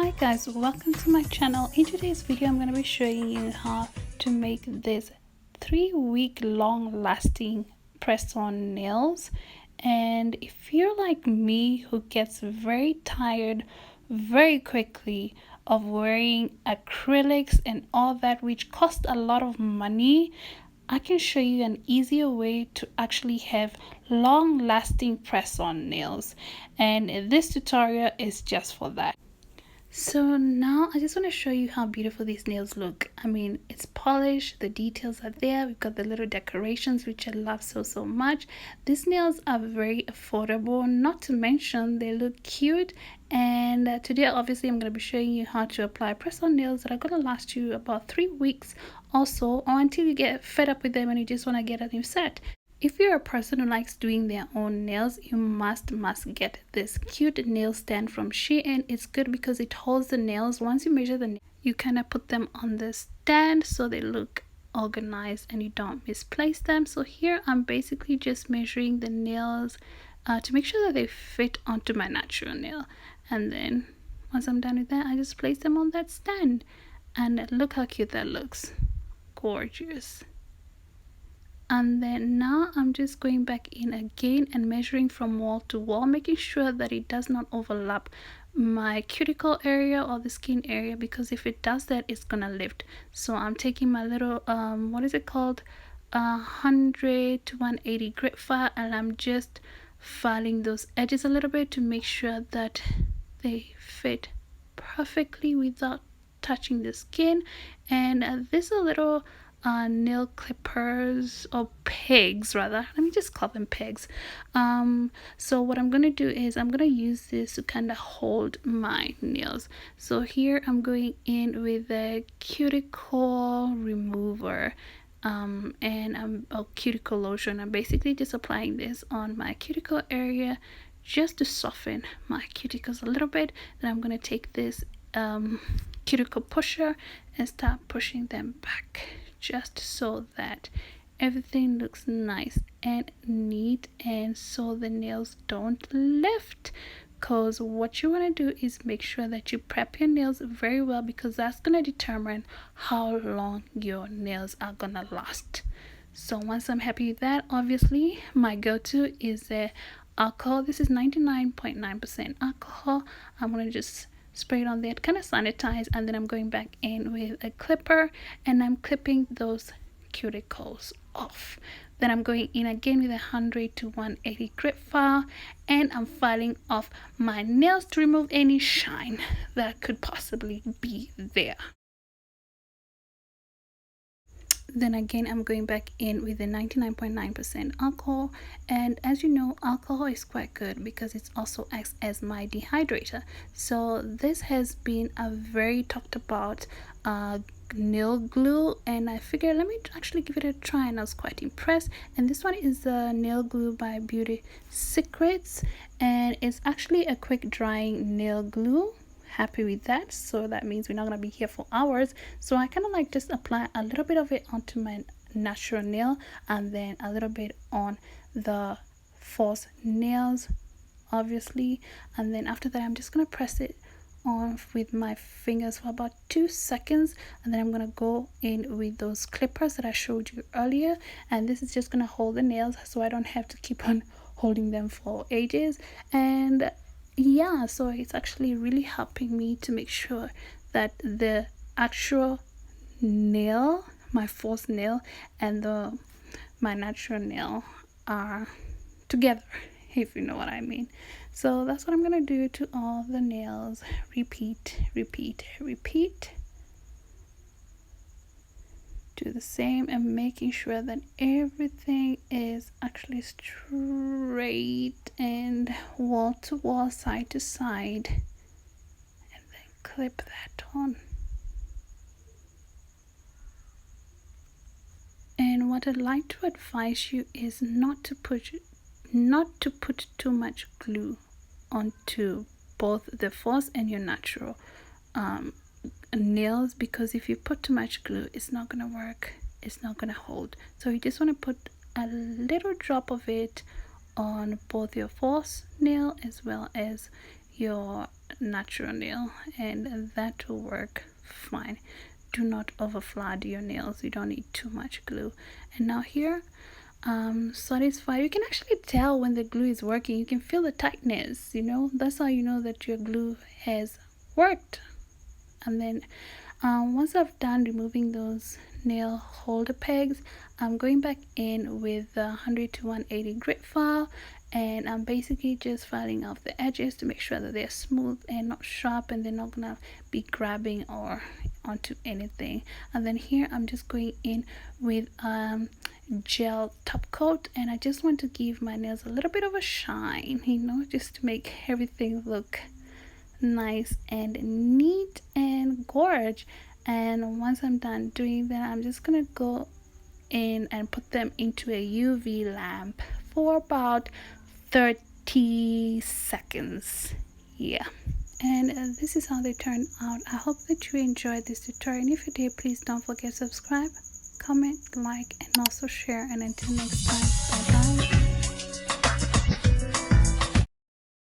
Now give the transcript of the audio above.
Hi guys, welcome to my channel. In today's video I'm going to be showing you how to make this 3-week long lasting press on nails. And if you're like me who gets very tired very quickly of wearing acrylics and all that, which cost a lot of money, I can show you an easier way to actually have long lasting press on nails, and this tutorial is just for that. So now I just want to show you how beautiful these nails look. I mean, it's polished, the details are there, we've got the little decorations which I love so much. These nails are very affordable, not to mention they look cute. And today obviously I'm going to be showing you how to apply press-on nails that are going to last you about 3 weeks also, or until you get fed up with them and you just want to get a new set. If you're a person who likes doing their own nails, you must get this cute nail stand from Shein. It's good because it holds the nails. Once you measure the nails, you kind of put them on the stand so they look organized and you don't misplace them. So here I'm basically just measuring the nails to make sure that they fit onto my natural nail. And then once I'm done with that, I just place them on that stand. And look how cute that looks. Gorgeous. And then now I'm just going back in again and measuring from wall to wall, making sure that it does not overlap my cuticle area or the skin area, because if it does that, it's gonna lift. So I'm taking my little what is it called, 100 to 180 grit file, and I'm just filing those edges a little bit to make sure that they fit perfectly without touching the skin. And this a little nail clippers, or pegs rather, let me just call them pegs. So what I'm gonna do is I'm gonna use this to kind of hold my nails. So here I'm going in with a cuticle remover and a cuticle lotion. I'm basically just applying this on my cuticle area just to soften my cuticles a little bit. Then I'm going to take this cuticle pusher and start pushing them back, just so that everything looks nice and neat, and so the nails don't lift. Because what you want to do is make sure that you prep your nails very well, because that's going to determine how long your nails are going to last. So once I'm happy with that, obviously my go-to is the alcohol. This is 99.9% alcohol. I'm going to just spray it on there, kind of sanitize, and then I'm going back in with a clipper and I'm clipping those cuticles off. Then I'm going in again with 100 to 180 grit file, and I'm filing off my nails to remove any shine that could possibly be there. Then again I'm going back in with the 99.9% alcohol, and as you know, alcohol is quite good because it also acts as my dehydrator. So this has been a very talked about nail glue, and I figured let me actually give it a try, and I was quite impressed. And this one is the nail glue by Beauty Secrets, and it's actually a quick drying nail glue. Happy with that. So that means we're not going to be here for hours. So I kind of like just apply a little bit of it onto my natural nail and then a little bit on the false nails, obviously. And then after that I'm just going to press it on with my fingers for about 2 seconds, and then I'm going to go in with those clippers that I showed you earlier, and this is just going to hold the nails so I don't have to keep on holding them for ages. And yeah, so it's actually really helping me to make sure that the actual nail, my false nail, and my natural nail are together, if you know what I mean. So that's what I'm gonna do to all the nails. Repeat. Do the same, and making sure that everything is actually straight and wall to wall, side to side, and then clip that on. And what I'd like to advise you is not to put too much glue onto both the false and your natural nails, because if you put too much glue, it's not gonna work, it's not gonna hold. So you just want to put a little drop of it on both your false nail as well as your natural nail, and that will work fine. Do not over flood your nails. You don't need too much glue. And now here, satisfied. You can actually tell when the glue is working. You can feel the tightness, you know. That's how you know that your glue has worked. And then once I've done removing those nail holder pegs, I'm going back in with the 100 to 180 grit file, and I'm basically just filing off the edges to make sure that they're smooth and not sharp, and they're not gonna be grabbing or onto anything. And then here I'm just going in with gel top coat, and I just want to give my nails a little bit of a shine, you know, just to make everything look nice and neat and gorgeous. And once I'm done doing that, I'm just gonna go in and put them into a UV lamp for about 30 seconds. Yeah, and this is how they turn out. I hope that you enjoyed this tutorial, and if you did, please don't forget to subscribe, comment, like, and also share. And until next time, bye bye.